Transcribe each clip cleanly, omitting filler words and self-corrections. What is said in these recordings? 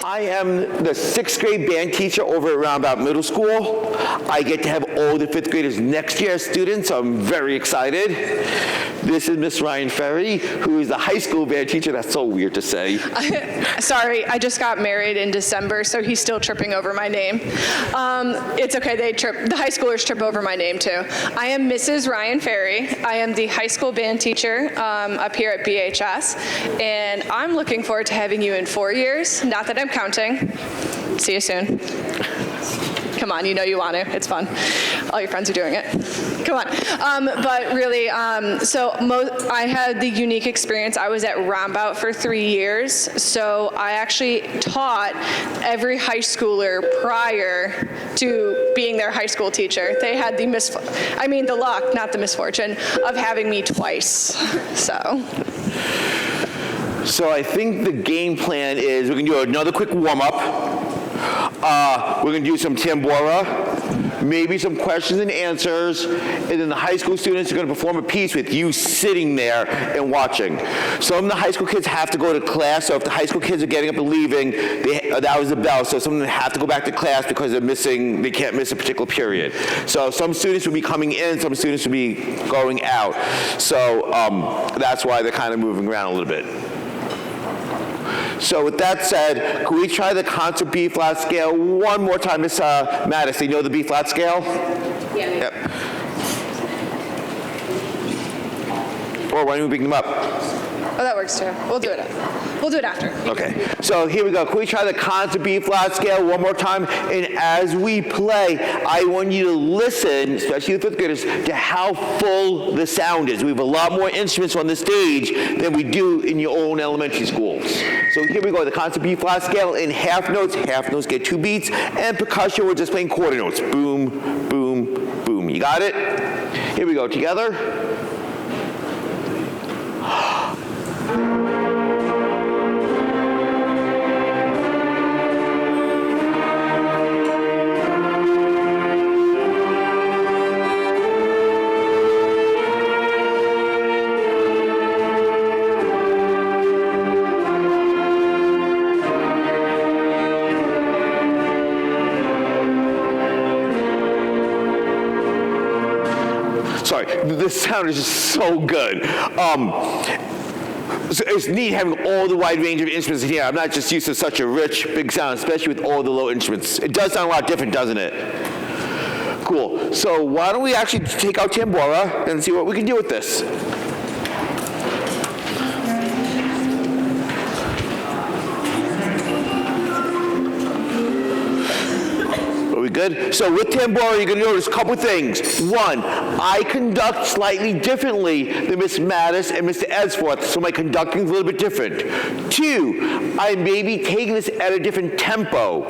I am the 6th grade band teacher over at Roundabout Middle School. I get to have all the 5th graders next year as students, so I'm very excited. This is Miss Ryan Ferry, who is the high school band teacher. That's so weird to say. Sorry, I just got married in December, so he's still tripping over my name. It's okay, the high schoolers trip over my name too. I am Mrs. Ryan Ferry. I am the high school band teacher up here at BHS, and I'm looking forward to having you in 4 years. Not that I'm counting. See you soon. Come on, you know you want to. It's fun. All your friends are doing it. Come on. But really, I had the unique experience. I was at Roundabout for 3 years, so I actually taught every high schooler prior to being their high school teacher. They had the luck, not the misfortune, of having me twice. So I think the game plan is we're going to do another quick warm-up. We're going to do some tambora, maybe some questions and answers, and then the high school students are going to perform a piece with you sitting there and watching. Some of the high school kids have to go to class, so if the high school kids are getting up and leaving, that was the bell, so some of them have to go back to class because they can't miss a particular period. So some students will be coming in, some students will be going out. So that's why they're kind of moving around a little bit. So with that said, can we try the concert B-flat scale one more time? Miss Mattis, do you know the B-flat scale? Yeah. Yep. Or why don't we bring them up? Oh, that works too. We'll do it after. Okay, so here we go. Can we try the concert B-flat scale one more time? And as we play, I want you to listen, especially the 5th graders, to how full the sound is. We have a lot more instruments on the stage than we do in your own elementary schools. So here we go, the concert B-flat scale in half notes get 2 beats, and percussion, we're just playing quarter notes. Boom, boom, boom. You got it? Here we go, together. Sorry, this sound is just so good. So it's neat having all the wide range of instruments in here. I'm not just used to such a rich, big sound, especially with all the low instruments. It does sound a lot different, doesn't it? Cool. So why don't we actually take out tambora and see what we can do with this? We good? So with tambora, you're going to notice a couple things. One, I conduct slightly differently than Miss Mattis and Mr. Edsforth, so my conducting is a little bit different. 2, I may be taking this at a different tempo.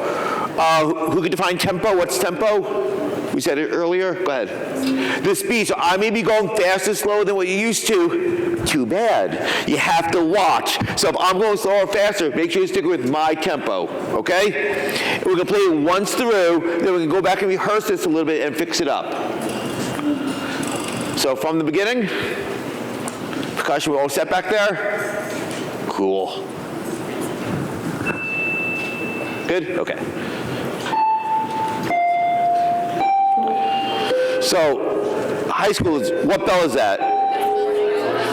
Who could define tempo? What's tempo? We said it earlier. Go ahead. The speed. So I may be going faster, slower than what you're used to. Too bad. You have to watch. So if I'm going slower or faster, make sure you stick with my tempo. Okay? And we're going to play it once through. Then we can go back and rehearse this a little bit and fix it up. So from the beginning, percussion, we're all set back there? Cool. Good? Okay. So, high school is, what bell is that?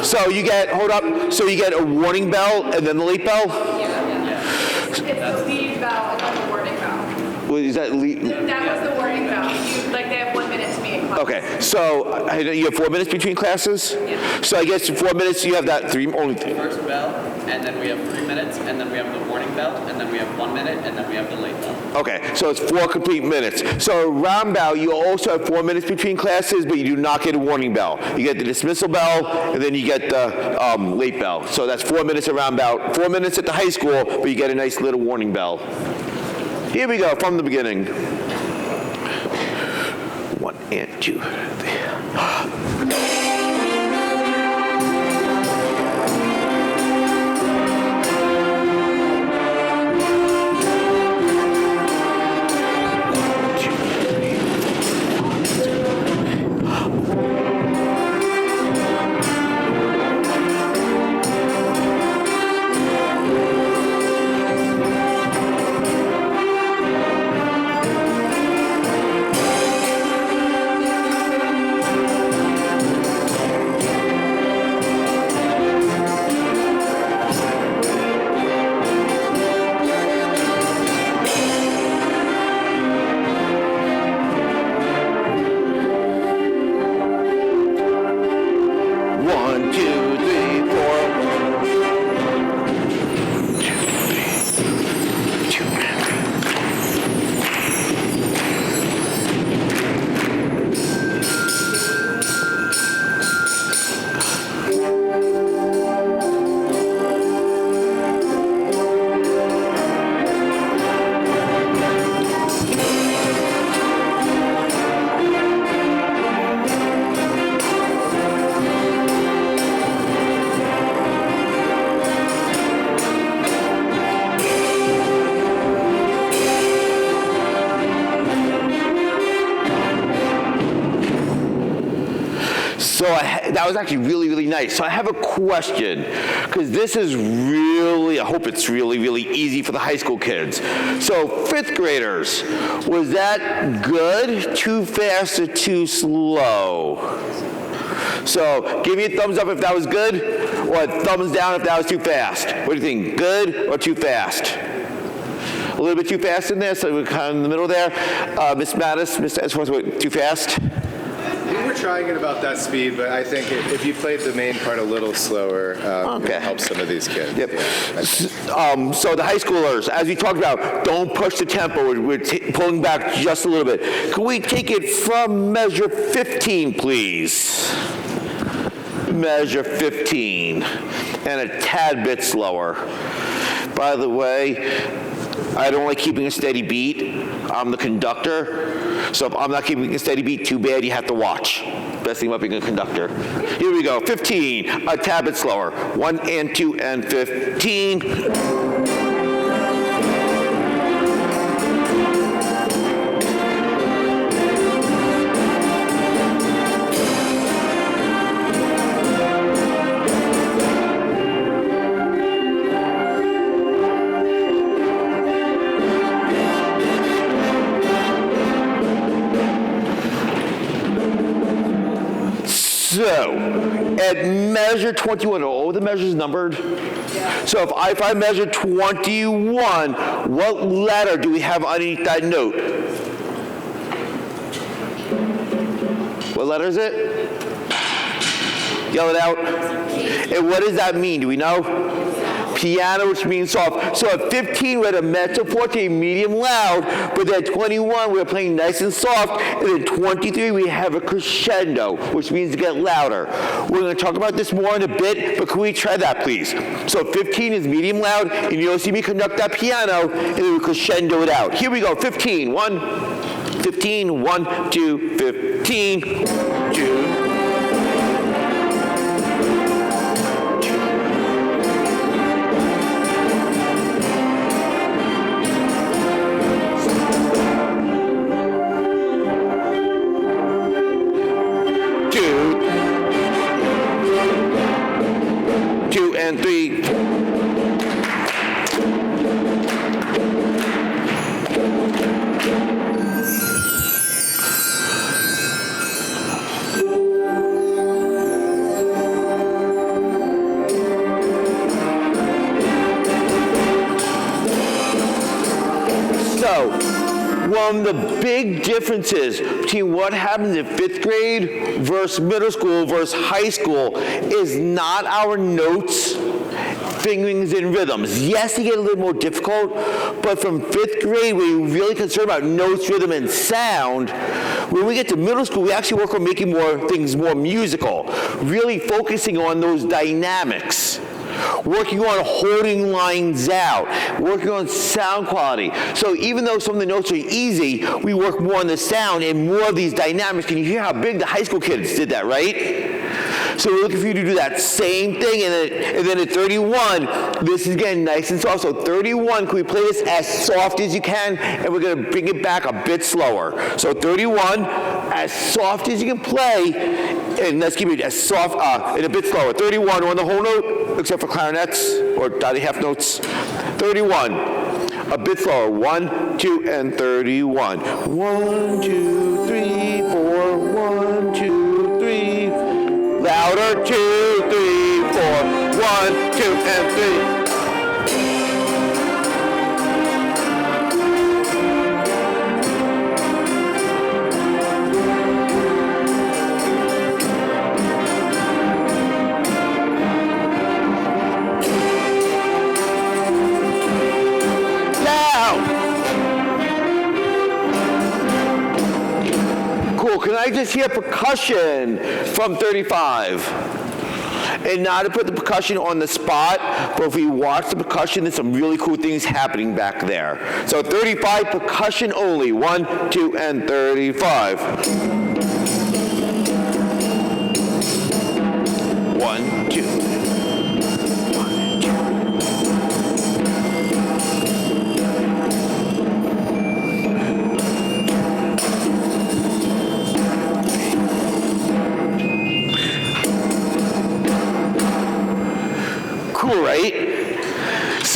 So you get, hold up, so you get a warning bell and then the late bell? Yeah. It's the lead bell and then the warning bell. Well, is that lead? That was the warning bell. They have 1 minute to be in class. Okay, so you have 4 minutes between classes? Yeah. So I guess in 4 minutes you have that only three. First bell, and then we have 3 minutes, and then we have the warning bell, and then we have 1 minute, and then we have the late bell. Okay, so it's 4 complete minutes. So roundabout, you also have 4 minutes between classes, but you do not get a warning bell. You get the dismissal bell, and then you get the late bell. So that's 4 minutes at roundabout, 4 minutes at the high school, but you get a nice little warning bell. Here we go, from the beginning. 1 and 2, 3. So that was actually really, really nice. So I have a question, because this is really, I hope it's really, really easy for the high school kids. So 5th graders, was that good, too fast, or too slow? So give me a thumbs up if that was good, or a thumbs down if that was too fast. What do you think, good or too fast? A little bit too fast in there, so we're kind of in the middle there. Miss Mattis, Mr. Edgeworth, too fast? We were trying at about that speed, but I think if you played the main part a little slower, it helps some of these kids. Yep. Yeah. So the high schoolers, as we talked about, don't push the tempo. We're pulling back just a little bit. Can we take it from measure 15, please? Measure 15, and a tad bit slower. By the way, I don't like keeping a steady beat. I'm the conductor, so if I'm not keeping a steady beat, too bad, you have to watch. Best thing about being a conductor. Here we go, 15, a tad bit slower. 1 and 2 and 15. So, at measure 21, are all the measures numbered? Yeah. So if I measure 21, what letter do we have underneath that note? What letter is it? Yell it out. And what does that mean? Do we know? Piano, which means soft. So at 15, we're at a mezzo forte, medium loud, but at 21, we're playing nice and soft, and at 23, we have a crescendo, which means to get louder. We're going to talk about this more in a bit, but can we try that, please? So 15 is medium loud, and you'll see me conduct that piano, and then we crescendo it out. Here we go, 15, 1, 15, 1, 2, 15, 2, and 3. So, one of the big differences between what happens in 5th grade versus middle school versus high school is not our notes, fingerings, and rhythms. Yes, they get a little more difficult, but from 5th grade, we're really concerned about notes, rhythm, and sound. When we get to middle school, we actually work on making things more musical, really focusing on those dynamics. Working on holding lines out, working on sound quality. So even though some of the notes are easy, we work more on the sound and more of these dynamics. Can you hear how big the high school kids did that, right? So we're looking for you to do that same thing, and then at 31, this is getting nice and soft. So 31, can we play this as soft as you can, and we're going to bring it back a bit slower. So 31, as soft as you can play, and let's keep it as soft, and a bit slower. 31 on the whole note, except for clarinets or dotted half notes. 31, a bit slower. 1, 2, and 31. 1, 2, 3, 4. 1, 2, 3. Louder, 2, 3, 4, 1, 2, and 3. Can I just hear percussion from 35? And not to put the percussion on the spot, but if we watch the percussion, there's some really cool things happening back there. So 35, percussion only. 1, 2, and 35. 1, 2.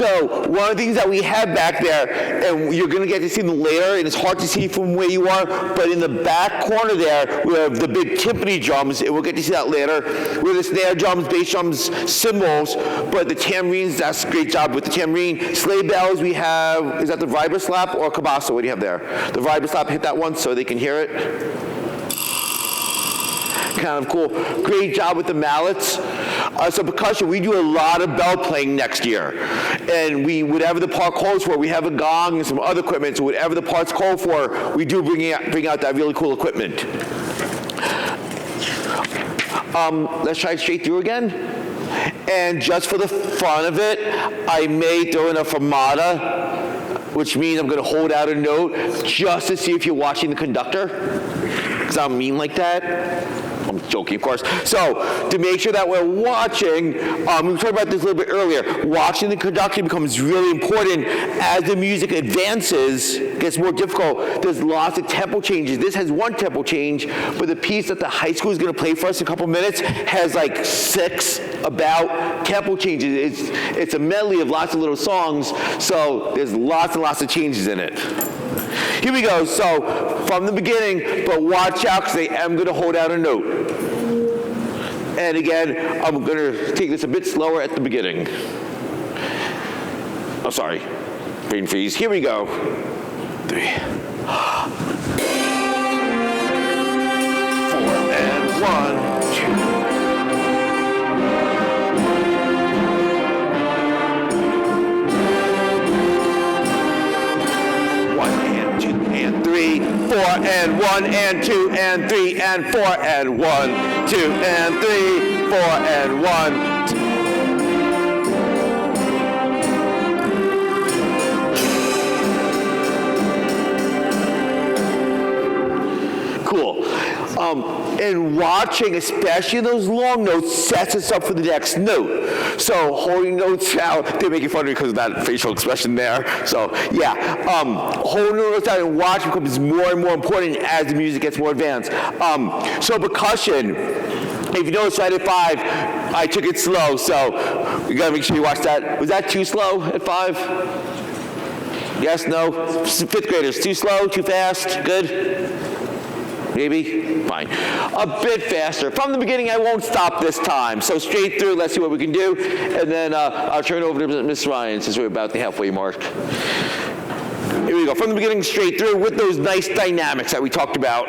So one of the things that we have back there, and you're going to get to see them later, and it's hard to see from where you are, but in the back corner there, we have the big timpani drums, and we'll get to see that later. We have the snare drums, bass drums, cymbals, but the tambourines, that's a great job with the tambourine. Sleigh bells, we have, is that the vibra slap or kabasa? What do you have there? The vibra slap, hit that one so they can hear it. Kind of cool. Great job with the mallets. So percussion, we do a lot of bell playing next year. And whatever the part calls for, we have a gong and some other equipment, so whatever the parts call for, we do bring out that really cool equipment. Let's try it straight through again. And just for the fun of it, I may throw in a fermata, which means I'm going to hold out a note just to see if you're watching the conductor, because I'm mean like that. I'm joking, of course. So to make sure that we're watching, we talked about this a little bit earlier, watching the conductor becomes really important as the music advances, gets more difficult. There's lots of tempo changes. This has one tempo change, but the piece that the high school is going to play for us in a couple minutes has like 6 about tempo changes. It's a medley of lots of little songs, so there's lots and lots of changes in it. Here we go. So from the beginning, but watch out because I am going to hold out a note. And again, I'm going to take this a bit slower at the beginning. Oh, sorry. Brain freeze. Here we go. 3, 4, and 1, 2. And 3, 4, and 1, and 2, and 3, and 4, and 1, 2, and 3, 4, and 1, 2. Cool. And watching, especially those long notes, sets us up for the next note. So holding notes out, they're making fun of me because of that facial expression there. So yeah, holding notes out and watching becomes more and more important as the music gets more advanced. So percussion, if you notice right at 5, I took it slow, so you gotta make sure you watch that. Was that too slow at 5? Yes, no? 5th graders, too slow, too fast, good? Maybe? Fine. A bit faster. From the beginning, I won't stop this time. So straight through, let's see what we can do. And then I'll turn it over to Ms. Ryan since we're about the halfway mark. Here we go. From the beginning, straight through with those nice dynamics that we talked about.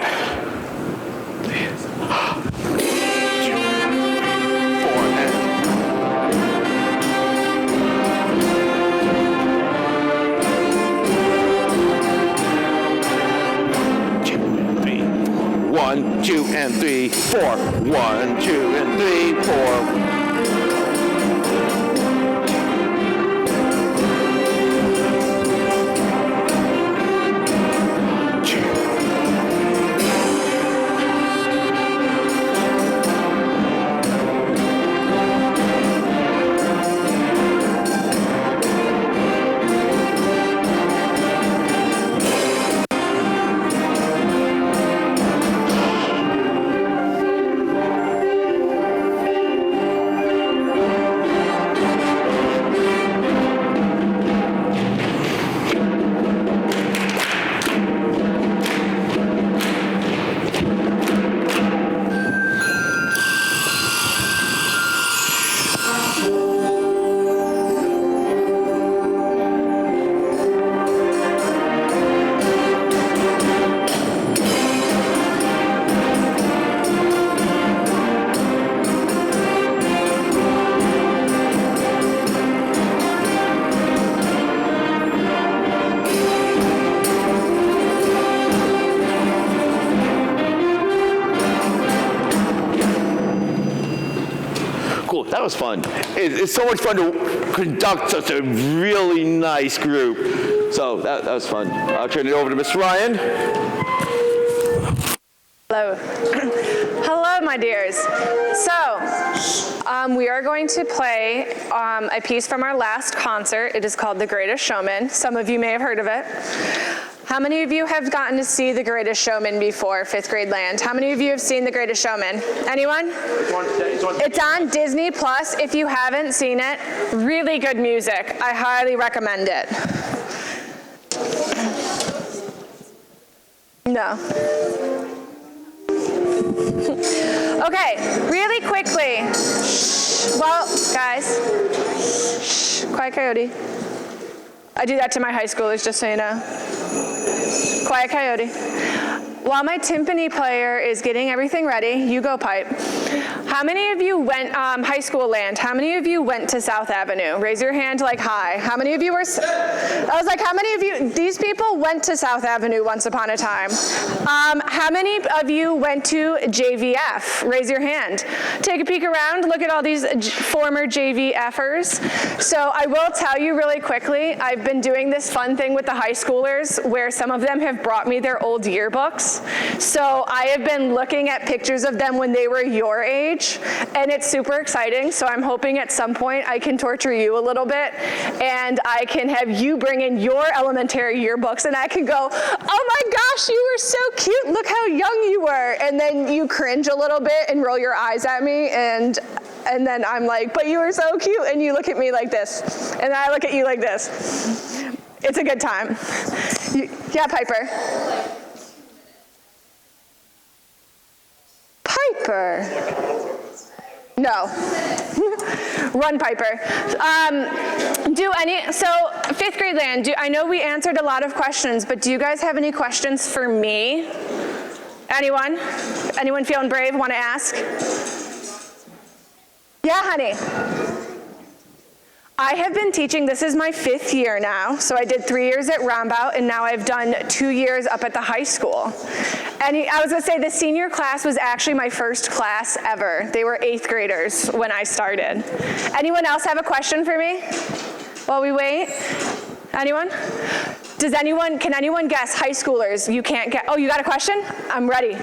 1, 2, and 3, 4. 1, 2, and 3, 4. That was fun. It's so much fun to conduct such a really nice group. So that was fun. I'll turn it over to Ms. Ryan. Hello. Hello, my dears. So, we are going to play a piece from our last concert. It is called The Greatest Showman. Some of you may have heard of it. How many of you have gotten to see The Greatest Showman before, 5th grade land? How many of you have seen The Greatest Showman? Anyone? It's on Disney Plus. If you haven't seen it, really good music. I highly recommend it. No. Okay, really quickly. Well, guys, quiet coyote. I do that to my high schoolers, just so you know. Quiet coyote. While my timpani player is getting everything ready, you go pipe. How many of you went, high school land, how many of you went to South Avenue? Raise your hand like high. How many of you were, I was like, how many of you, these people went to South Avenue once upon a time. How many of you went to JVF? Raise your hand. Take a peek around, look at all these former JVFers. So I will tell you really quickly, I've been doing this fun thing with the high schoolers where some of them have brought me their old yearbooks. So I have been looking at pictures of them when they were your age, and it's super exciting. So I'm hoping at some point I can torture you a little bit, and I can have you bring in your elementary yearbooks, and I can go, oh my gosh, you were so cute, look how young you were. And then you cringe a little bit and roll your eyes at me, and then I'm like, but you were so cute, and you look at me like this, and I look at you like this. It's a good time. Yeah, Piper. Piper. No. Run, Piper. So 5th grade land, I know we answered a lot of questions, but do you guys have any questions for me? Anyone? Anyone feeling brave, want to ask? Yeah, honey. I have been teaching, this is my 5th year now, so I did 3 years at Rombout, and now I've done 2 years up at the high school. And I was gonna say the senior class was actually my first class ever. They were 8th graders when I started. Anyone else have a question for me while we wait? Anyone? Can anyone guess? High schoolers, you can't get, oh, you got a question? I'm ready.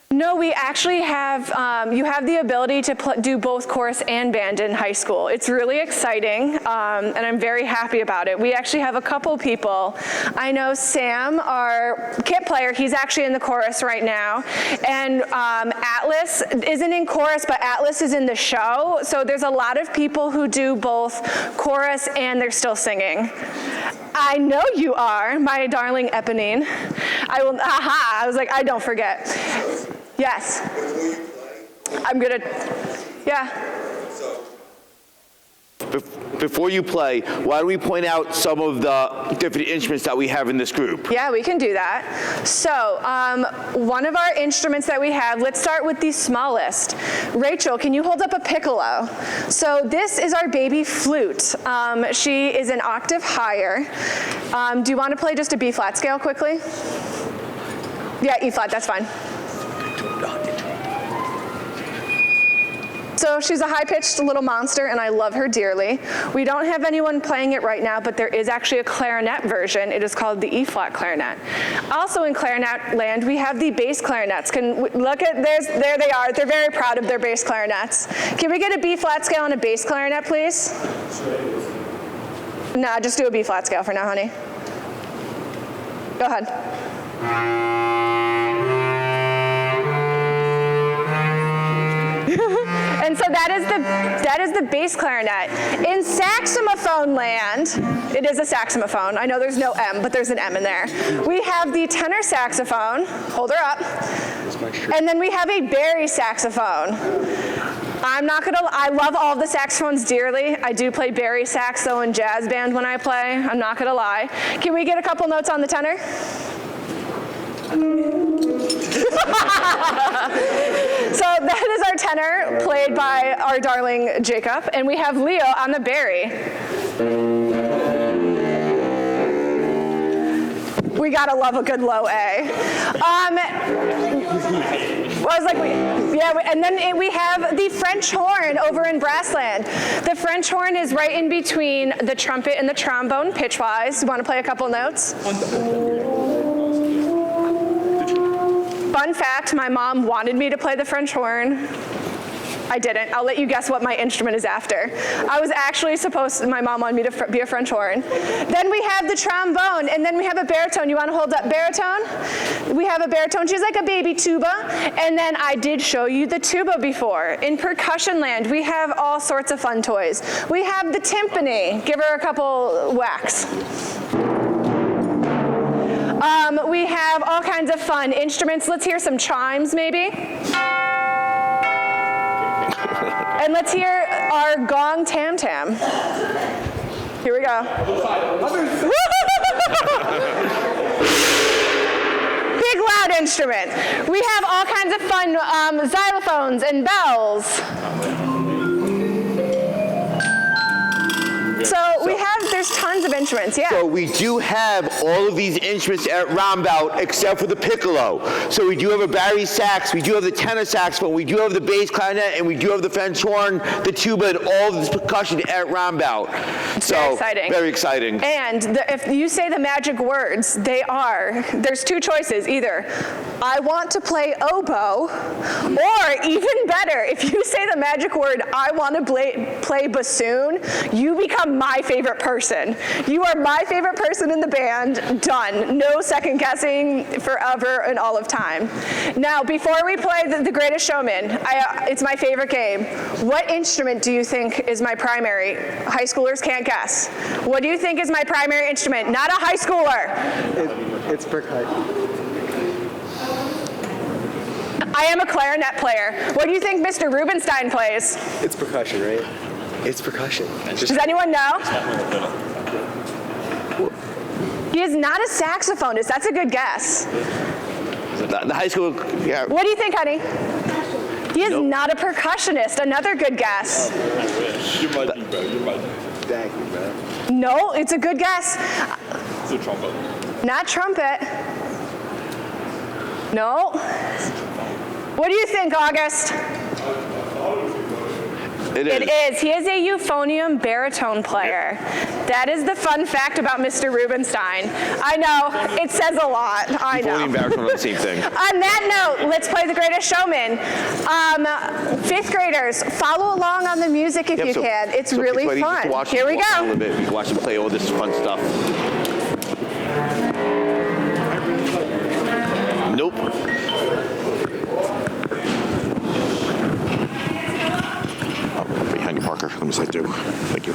No, we actually have, you have the ability to do both chorus and band in high school. It's really exciting, and I'm very happy about it. We actually have a couple people. I know Sam, our kit player, he's actually in the chorus right now. And Atlas isn't in chorus, but Atlas is in the show. So there's a lot of people who do both chorus and they're still singing. I know you are, my darling Eponine. I was like, I don't forget. Yes. I'm gonna, yeah. Before you play, why don't we point out some of the different instruments that we have in this group? Yeah, we can do that. So one of our instruments that we have, let's start with the smallest. Rachel, can you hold up a piccolo? So this is our baby flute. She is an octave higher. Do you want to play just a B flat scale quickly? Yeah, E flat, that's fine. So she's a high-pitched little monster, and I love her dearly. We don't have anyone playing it right now, but there is actually a clarinet version. It is called the E-flat clarinet. Also in clarinet land, we have the bass clarinets. Look at, there they are. They're very proud of their bass clarinets. Can we get a B-flat scale on a bass clarinet, please? No, just do a B-flat scale for now, honey. Go ahead. And so that is the bass clarinet. In saxophone land, it is a saxophone. I know there's no M, but there's an M in there. We have the tenor saxophone. Hold her up. And then we have a bari saxophone. I love all of the saxophones dearly. I do play bari sax though in jazz band when I play. I'm not gonna lie. Can we get a couple notes on the tenor? So that is our tenor, played by our darling Jacob, and we have Leo on the bari. We gotta love a good low A. And then we have the French horn over in Brassland. The French horn is right in between the trumpet and the trombone, pitch-wise. You wanna play a couple notes? Fun fact, my mom wanted me to play the French horn. I didn't. I'll let you guess what my instrument is after. I was actually my mom wanted me to be a French horn. Then we have the trombone, and then we have a baritone. You want to hold up baritone? We have a baritone. She's like a baby tuba. And then I did show you the tuba before. In percussion land, we have all sorts of fun toys. We have the timpani. Give her a couple whacks. We have all kinds of fun instruments. Let's hear some chimes, maybe. And let's hear our gong tam-tam. Here we go. Big loud instrument. We have all kinds of fun xylophones and bells. So there's tons of instruments, yeah. So we do have all of these instruments at Roundabout except for the piccolo. So we do have a bari sax, we do have the tenor saxophone, we do have the bass clarinet, and we do have the French horn, the tuba, and all of this percussion at Roundabout. Very exciting. Very exciting. And if you say the magic words, there's two choices. Either I want to play oboe, or even better, if you say the magic word, I want to play bassoon, you become my favorite person. You are my favorite person in the band, done. No second guessing forever and all of time. Now, before we play the Greatest Showman, it's my favorite game. What instrument do you think is my primary? High schoolers can't guess. What do you think is my primary instrument? Not a high schooler. It's percussion. I am a clarinet player. What do you think Mr. Rubenstein plays? It's percussion, right? It's percussion. Does anyone know? He is not a saxophonist. That's a good guess. The high school, yeah. What do you think, honey? He is not a percussionist. Another good guess. I wish. You might be, bro. You might be. Thank you, bro. No, it's a good guess. It's a trumpet. Not trumpet. No. What do you think, August? It is. He is a euphonium baritone player. That is the fun fact about Mr. Rubenstein. I know, it says a lot. I know. Euphonium and baritone are the same thing. On that note, let's play The Greatest Showman. Fifth graders, follow along on the music if you can. It's really fun. Here we go. You can watch them play all this fun stuff. Nope. Behind you, Parker. Let me slide through. Thank you.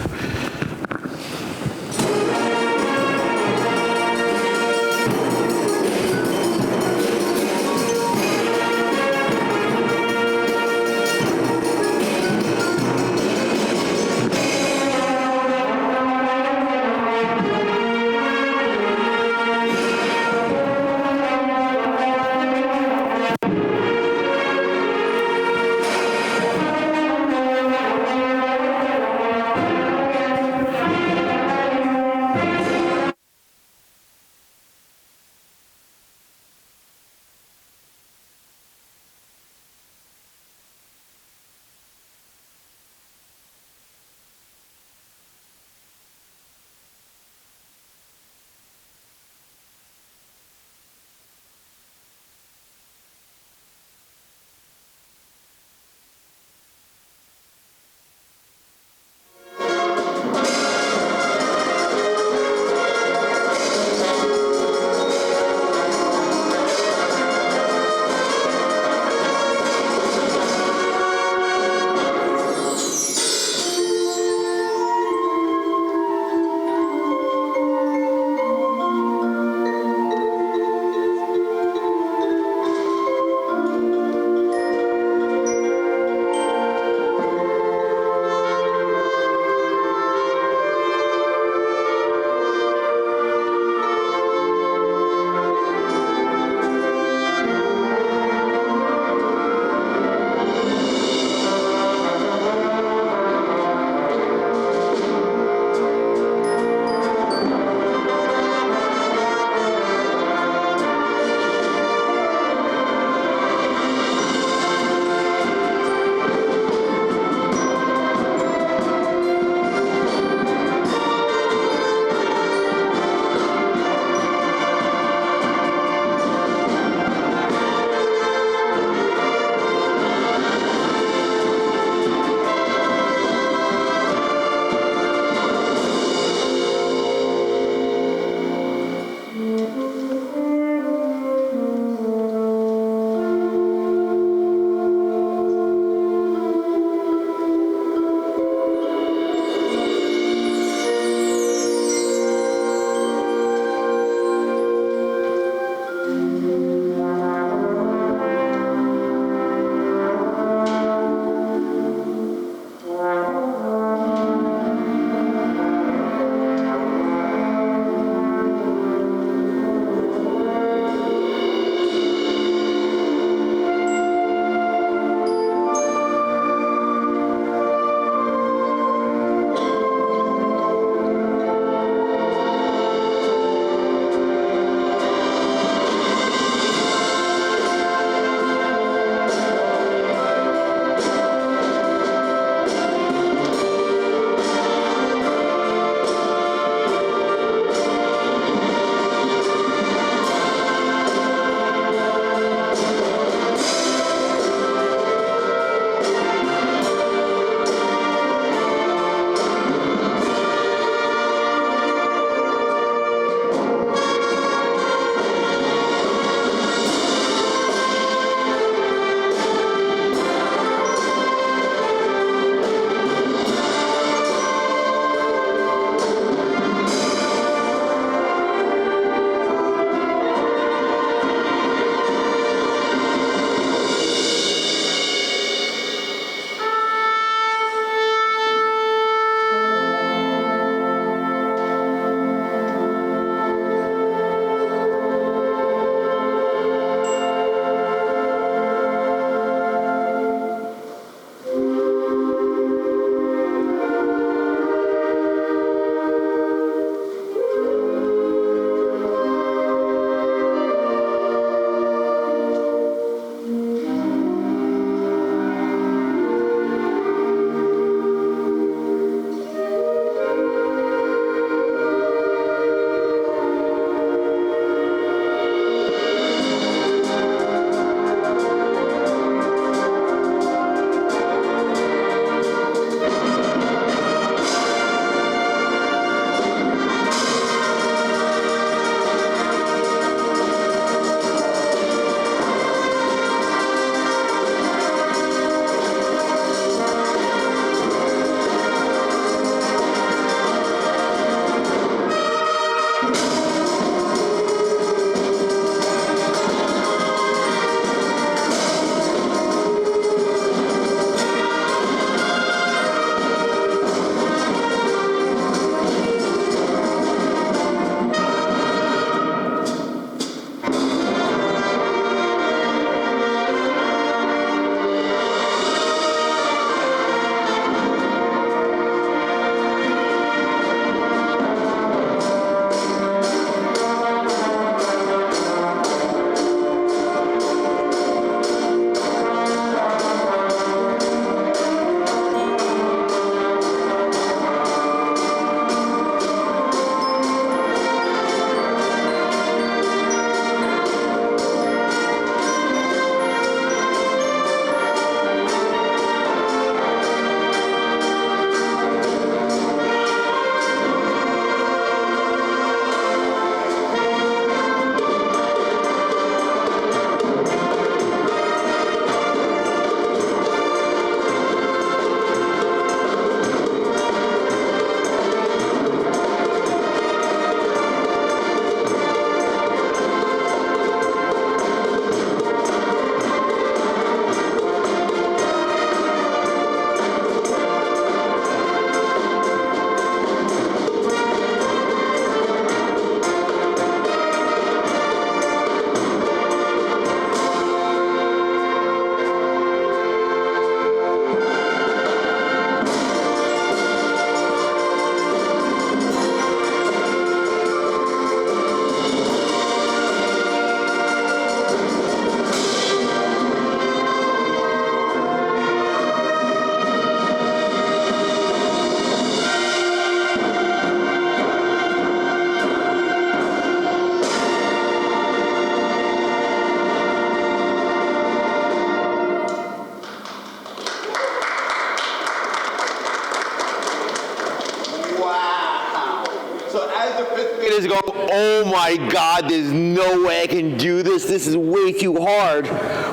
oh my God, there's no way I can do this. This is way too hard.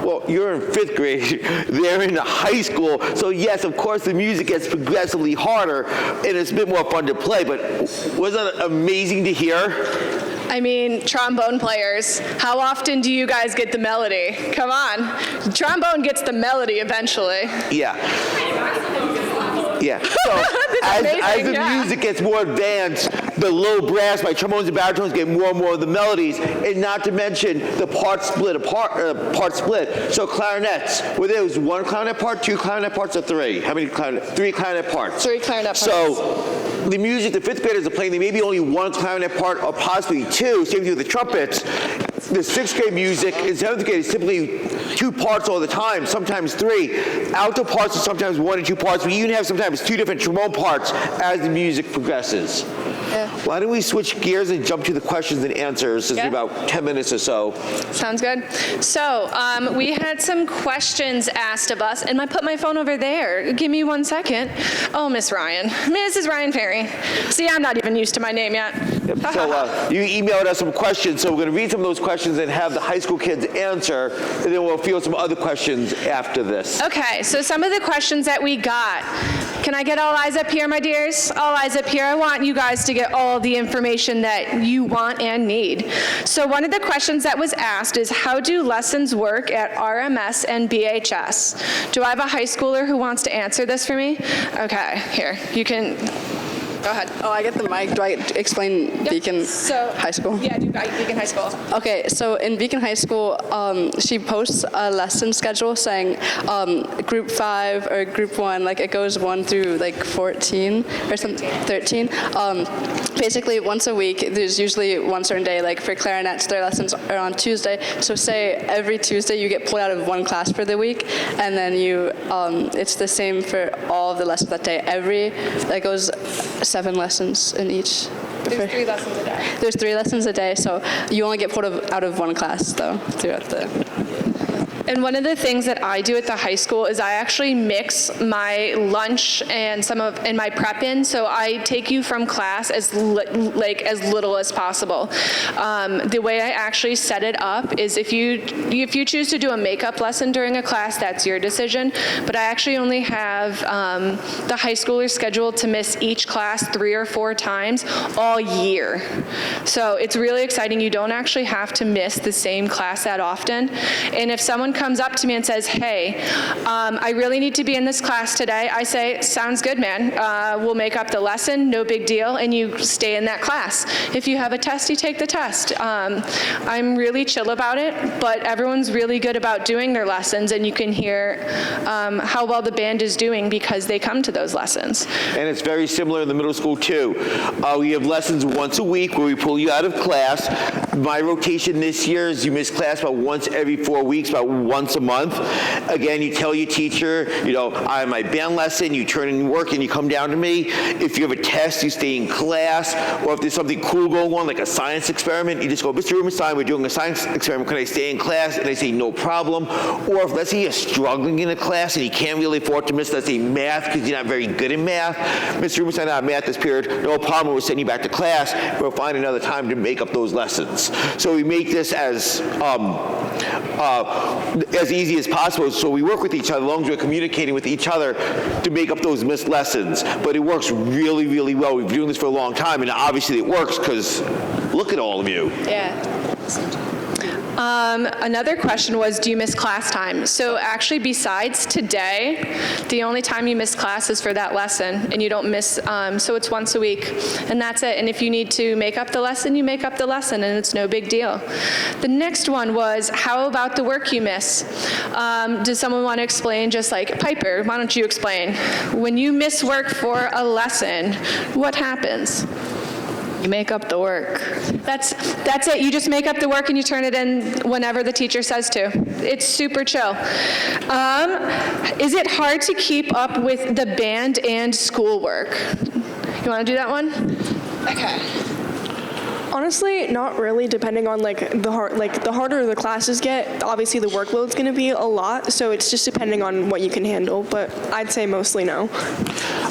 Well, you're in 5th grade. They're in high school. So yes, of course, the music gets progressively harder, and it's a bit more fun to play. But wasn't that amazing to hear? I mean, trombone players, how often do you guys get the melody? Come on. Trombone gets the melody eventually. Yeah. Yeah. So as the music gets more advanced, the low brass, my trombones and baritones get more and more of the melodies, and not to mention the part split. So clarinets, were there was 1 clarinet part, 2 clarinet parts, or 3? How many clarinet? 3 clarinet parts. 3 clarinet parts. So the music the 5th graders are playing, they may be only 1 clarinet part or possibly 2. Same thing with the trumpets. The 6th grade music in 7th grade is typically 2 parts all the time, sometimes 3. Alto parts are sometimes 1 or 2 parts. We even have sometimes 2 different trombone parts as the music progresses. Yeah. Why don't we switch gears and jump to the questions and answers since Yeah. about 10 minutes or so. Sounds good. So we had some questions asked of us, and I put my phone over there. Give me 1 second. Oh, Miss Ryan. Mrs. Ryan Ferry. See, I'm not even used to my name yet. So you emailed us some questions, so we're going to read some of those questions and have the high school kids answer, and then we'll field some other questions after this. Okay, so some of the questions that we got. Can I get all eyes up here, my dears? All eyes up here. I want you guys to get all the information that you want and need. So one of the questions that was asked is, how do lessons work at RMS and BHS? Do I have a high schooler who wants to answer this for me? Okay, here, you can, go ahead. Oh, I get the mic. Do I explain Beacon High School? Yeah, do Beacon High School. Okay, so in Beacon High School, she posts a lesson schedule saying group 5 or group 1, like it goes 1 through like 14 or something, 13. Basically, once a week, there's usually one certain day, like for clarinets, their lessons are on Tuesday. So say every Tuesday you get pulled out of one class for the week, and then you, it's the same for all of the lessons that day. That goes 7 lessons in each. There's 3 lessons a day. There's 3 lessons a day, so you only get pulled out of one class, though, throughout the... And one of the things that I do at the high school is I actually mix my lunch and my prep in, so I take you from class as little as possible. The way I actually set it up is if you choose to do a makeup lesson during a class, that's your decision. But I actually only have the high schoolers scheduled to miss each class 3 or 4 times all year. So it's really exciting. You don't actually have to miss the same class that often. And if someone comes up to me and says, hey, I really need to be in this class today, I say, sounds good, man. We'll make up the lesson, no big deal, and you stay in that class. If you have a test, you take the test. I'm really chill about it, but everyone's really good about doing their lessons, and you can hear how well the band is doing because they come to those lessons. And it's very similar in the middle school, too. We have lessons once a week where we pull you out of class. My rotation this year is you miss class about once every 4 weeks, about once a month. Again, you tell your teacher, I have my band lesson, you turn in work and you come down to me. If you have a test, you stay in class. Or if there's something cool going on, like a science experiment, you just go, Mr. Rubenstein, we're doing a science experiment, can I stay in class? And they say, no problem. Or if, let's say you're struggling in a class and you can't really afford to miss, let's say math, because you're not very good in math. Mr. Rubenstein, I have math this period, no problem, we'll send you back to class. We'll find another time to make up those lessons. So we make this as easy as possible, so we work with each other as long as we're communicating with each other to make up those missed lessons. But it works really, really well. We've been doing this for a long time, and obviously it works because look at all of you. Yeah. Another question was, do you miss class time? So actually, besides today, the only time you miss class is for that lesson, and you don't miss, so it's once a week, and that's it. And if you need to make up the lesson, you make up the lesson, and it's no big deal. The next one was, how about the work you miss? Does someone want to explain? Just like, Piper, why don't you explain? When you miss work for a lesson, what happens? You make up the work. That's it. You just make up the work and you turn it in whenever the teacher says to. It's super chill. Is it hard to keep up with the band and schoolwork? You want to do that one? Okay. Honestly, not really, depending on the harder the classes get, obviously the workload's going to be a lot, so it's just depending on what you can handle, but I'd say mostly no.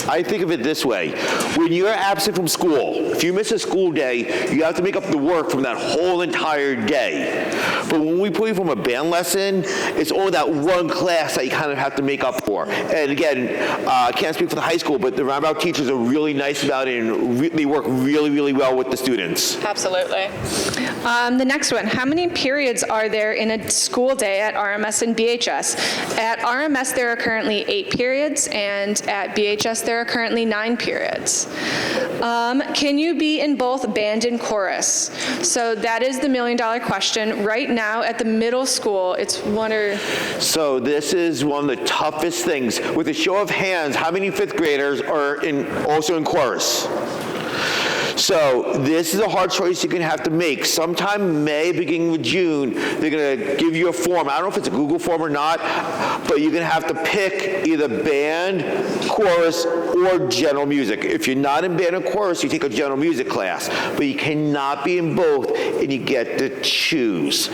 I think of it this way. When you're absent from school, if you miss a school day, you have to make up the work from that whole entire day. But when we put you from a band lesson, it's only that one class that you kind of have to make up for. And again, I can't speak for the high school, but the roundabout teachers are really nice about it, and they work really, really well with the students. Absolutely. The next one, how many periods are there in a school day at RMS and BHS? At RMS, there are currently 8 periods, and at BHS, there are currently 9 periods. Can you be in both band and chorus? So that is the million-dollar question. Right now, at the middle school, it's one or... So this is one of the toughest things. With a show of hands, how many 5th graders are also in chorus? So this is a hard choice you're going to have to make. Sometime May, beginning with June, they're going to give you a form. I don't know if it's a Google form or not, but you're going to have to pick either band, chorus, or general music. If you're not in band or chorus, you take a general music class, but you cannot be in both, and you get to choose.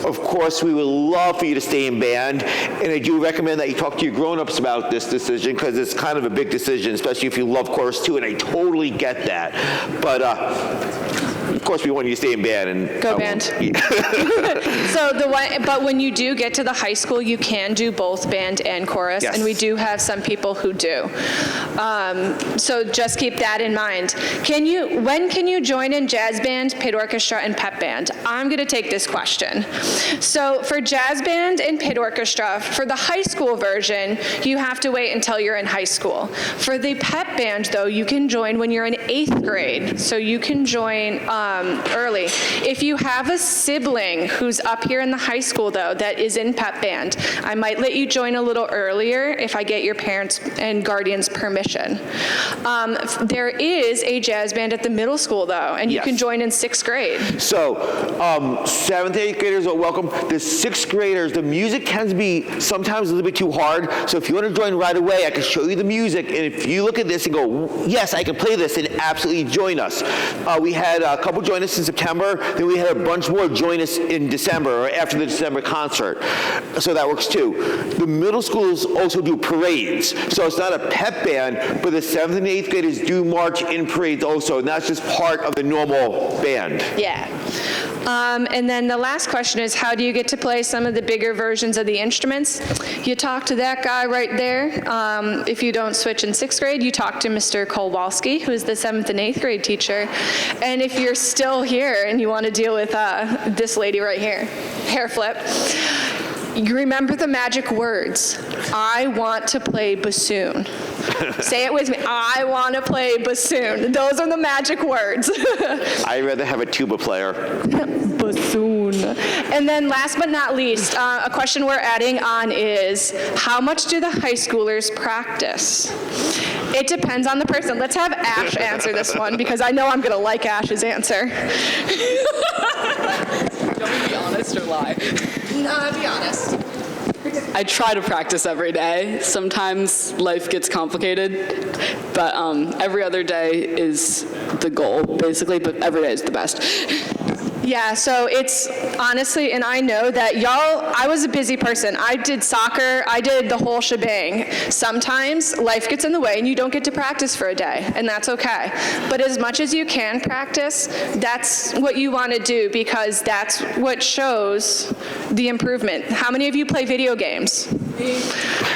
Of course, we would love for you to stay in band, and I do recommend that you talk to your grown-ups about this decision, because it's kind of a big decision, especially if you love chorus too, and I totally get that. But of course, we want you to stay in band and go band. But when you do get to the high school, you can do both band and chorus, Yes. and we do have some people who do. So just keep that in mind. When can you join in jazz band, pit orchestra, and pep band? I'm going to take this question. So for jazz band and pit orchestra, for the high school version, you have to wait until you're in high school. For the pep band, though, you can join when you're in 8th grade. So you can join early. If you have a sibling who's up here in the high school, though, that is in pep band, I might let you join a little earlier if I get your parents' and guardians' permission. There is a jazz band at the middle school, though, and you Yes. can join in 6th grade. So 7th and 8th graders are welcome. The 6th graders, the music tends to be sometimes a little bit too hard. So if you want to join right away, I can show you the music. And if you look at this and go, yes, I can play this, and absolutely join us. We had a couple join us in September, then we had a bunch more join us in December or after the December concert. So that works too. The middle schools also do parades. So it's not a pep band, but the 7th and 8th graders do march in parades also, and that's just part of the normal band. Yeah. And then the last question is, how do you get to play some of the bigger versions of the instruments? You talk to that guy right there. If you don't switch in 6th grade, you talk to Mr. Kowalski, who's the 7th and 8th grade teacher. And if you're still here and you want to deal with this lady right here, hair flip, you remember the magic words. I want to play bassoon. Say it with me. I want to play bassoon. Those are the magic words. I'd rather have a tuba player. Bassoon. And then last but not least, a question we're adding on is, how much do the high schoolers practice? It depends on the person. Let's have Ash answer this one, because I know I'm going to like Ash's answer. You want me to be honest or lie? No, be honest. I try to practice every day. Sometimes life gets complicated, but every other day is the goal, basically, but every day is the best. Yeah, so it's honestly, and I know that I was a busy person. I did soccer, I did the whole shebang. Sometimes life gets in the way and you don't get to practice for a day, and that's okay. But as much as you can practice, that's what you want to do, because that's what shows the improvement. How many of you play video games?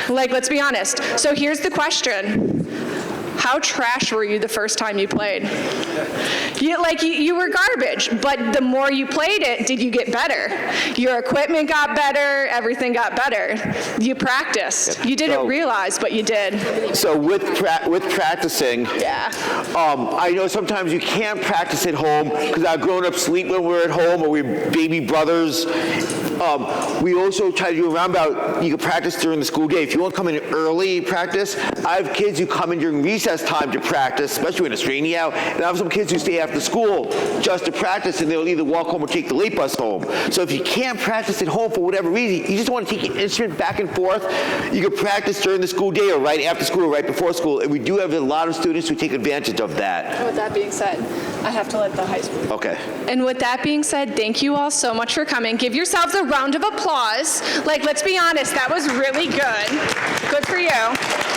Like, let's be honest. So here's the question. How trash were you the first time you played? You were garbage, but the more you played it, did you get better? Your equipment got better, everything got better. You practiced. You didn't realize, but you did. So with practicing, Yeah. I know sometimes you can't practice at home because our grown-ups sleep when we're at home, or we're baby brothers. We also try to do a roundabout. You can practice during the school day. If you want to come in early practice, I have kids who come in during recess time to practice, especially when it's rainy out, and I have some some kids who stay after school just to practice, and they'll either walk home or take the late bus home. So if you can't practice at home for whatever reason, you just want to take your instrument back and forth, you can practice during the school day or right after school or right before school, and we do have a lot of students who take advantage of that. With that being said, I have to let the high school. Okay. And with that being said, thank you all so much for coming. Give yourselves a round of applause. Like, let's be honest, that was really good. Good for you.